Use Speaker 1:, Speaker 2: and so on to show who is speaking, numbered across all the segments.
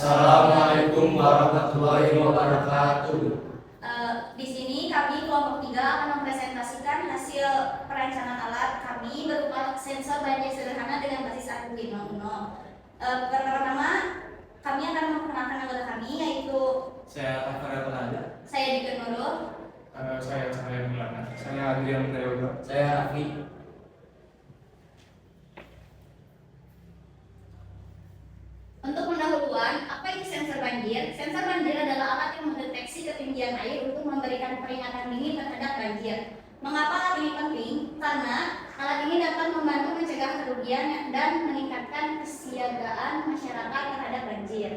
Speaker 1: Assalamualaikum warahmatullahi wabarakatuh.
Speaker 2: Di sini kami kelompok 3 akan mempresentasikan hasil perancangan alat kami berupa sensor banjir sederhana dengan basis Arduino Uno. Pertama, kami akan memperkenalkan anggota kami, yaitu
Speaker 1: Saya Rafael Penanda.
Speaker 2: saya Dika Nurul.
Speaker 3: Saya Cahaya Mulana. Saya Adrian Dayodo.
Speaker 1: Saya Raffi.
Speaker 2: Untuk pendahuluan, apa itu sensor banjir? Sensor banjir adalah alat yang mendeteksi ketinggian air untuk memberikan peringatan dini terhadap banjir. Mengapa alat ini penting? Karena alat ini dapat membantu mencegah kerugian dan meningkatkan kesiagaan masyarakat terhadap banjir.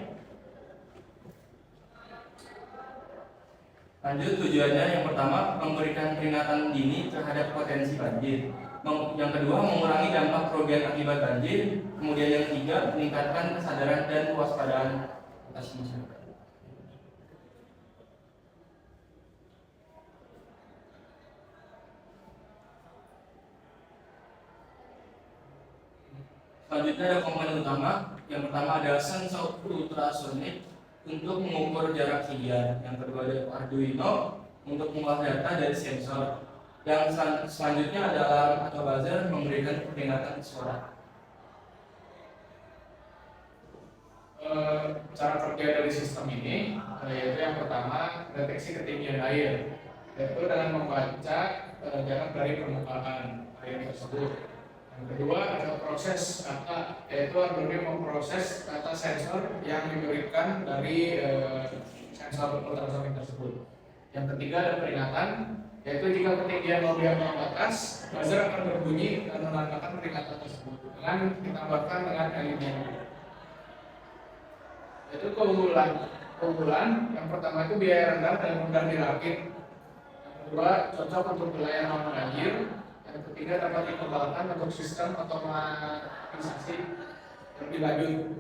Speaker 1: Lanjut, tujuannya yang pertama memberikan peringatan dini terhadap potensi banjir. Yang kedua, mengurangi dampak kerugian akibat banjir. Kemudian yang ketiga, meningkatkan kesadaran dan kewaspadaan atas masyarakat. Selanjutnya ada komponen utama. Yang pertama adalah sensor ultrasonik untuk mengukur jarak ketinggian. Yang kedua ada Arduino untuk mengolah data dari sensor. Yang selanjutnya adalah atau buzzer memberikan peringatan suara.
Speaker 3: Cara kerja dari sistem ini yaitu yang pertama deteksi ketinggian air, yaitu dengan membaca jarak dari permukaan air tersebut. Yang kedua ada proses kata, yaitu Arduino memproses kata sensor yang diberikan dari sensor ultrasonik tersebut. Yang ketiga ada peringatan, yaitu jika ketinggian mobil batas, buzzer akan berbunyi dan menandakan peringatan tersebut dengan ditambahkan dengan LED. Yaitu keunggulan yang pertama itu biaya rendah dan mudah dirakit. Yang kedua cocok untuk wilayah rawan banjir. Yang ketiga dapat dikembangkan untuk sistem otomatisasi lebih lanjut.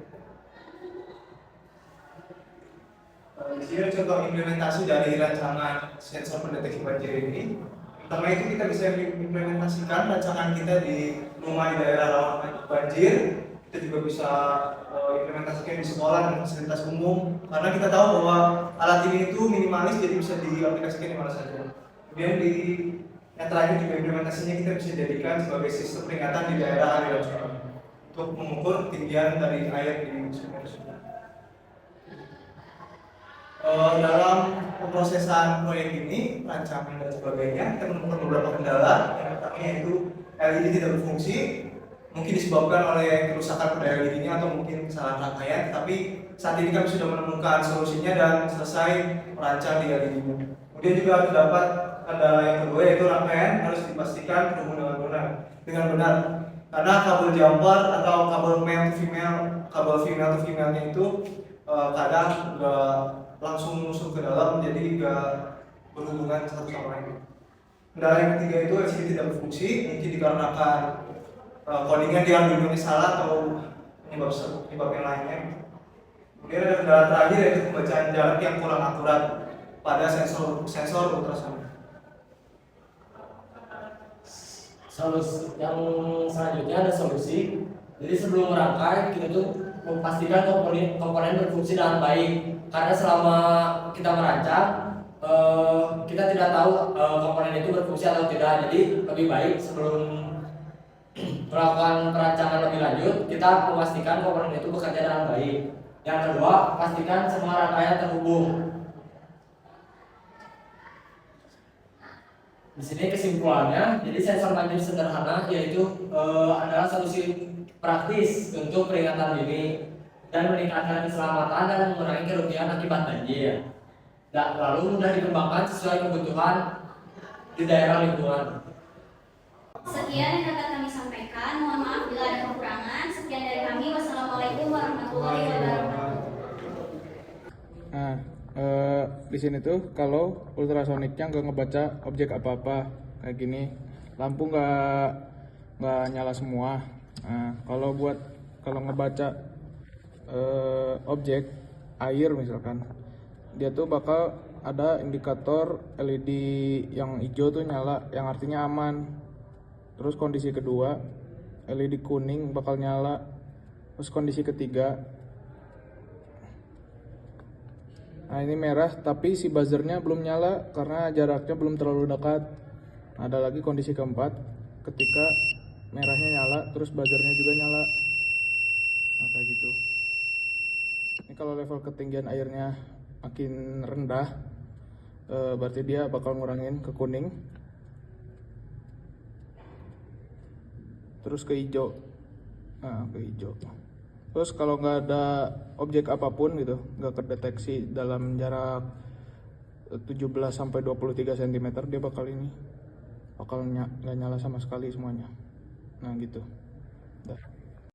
Speaker 4: Di sini contoh implementasi dari rancangan sensor pendeteksi banjir ini. Pertama itu kita bisa implementasikan rancangan kita di rumah di daerah rawan banjir. Kita juga bisa implementasikan di sekolah dan fasilitas umum. Karena kita tahu bahwa alat ini itu minimalis, jadi bisa diaplikasikan di mana saja. Kemudian yang terakhir juga implementasinya kita bisa jadikan sebagai sistem peringatan di daerah untuk mengukur ketinggian dari air di sungai tersebut. Dalam pemrosesan proyek ini, rancangan dan sebagainya, kita menemukan beberapa kendala. Yang pertama yaitu LED tidak berfungsi, mungkin disebabkan oleh kerusakan pada LED-nya atau mungkin kesalahan rangkaian. Tapi saat ini kami sudah menemukan solusinya dan selesai merancang di LED-nya. Kemudian juga terdapat kendala yang kedua yaitu rangkaian harus dipastikan terhubung dengan benar. Karena kabel jumper atau kabel male to female-nya itu kadang nggak langsung masuk ke dalam, jadi nggak berhubungan satu sama lain. Kendala yang ketiga itu LCD tidak berfungsi, mungkin dikarenakan codingan di Arduino salah atau penyebab yang lainnya. Kemudian ada kendala terakhir yaitu pembacaan jarak yang kurang akurat pada sensor ultrasonik.
Speaker 5: Yang selanjutnya ada solusi. Jadi sebelum merangkai kita tuh memastikan komponen berfungsi dengan baik. Karena selama kita merancang kita tidak tahu komponen itu berfungsi atau tidak. Jadi lebih baik sebelum melakukan perancangan lebih lanjut kita memastikan komponen itu bekerja dengan baik. Yang kedua, pastikan semua rangkaian terhubung. Di sini kesimpulannya, jadi sensor banjir sederhana yaitu adalah solusi praktis untuk peringatan dini dan meningkatkan keselamatan dan mengurangi kerugian akibat banjir. Dan lalu mudah dikembangkan sesuai kebutuhan di daerah lingkungan.
Speaker 2: Sekian yang dapat kami sampaikan. Mohon maaf bila ada kekurangan. Sekian dari kami. Wassalamualaikum warahmatullahi wabarakatuh.
Speaker 6: Nah, di sini tuh kalau ultrasoniknya nggak ngebaca objek apa-apa kayak gini, lampu nggak nyala semua. Nah, kalau ngebaca objek air misalkan, dia tuh bakal ada indikator LED yang hijau tuh nyala, yang artinya aman. Terus kondisi kedua, LED kuning bakal nyala. Terus kondisi ketiga, Nah ini merah tapi si buzzernya belum nyala karena jaraknya belum terlalu dekat. Ada lagi kondisi keempat, ketika merahnya nyala terus buzzernya juga nyala. Nah kayak gitu. Ini kalau level ketinggian airnya makin rendah, berarti dia bakal ngurangin ke kuning, terus ke hijau. Nah ke hijau. Terus kalau nggak ada objek apapun gitu, nggak kedeteksi dalam jarak 17 sampai 23 cm, dia bakal nggak nyala sama sekali semuanya. Nah gitu. Dah.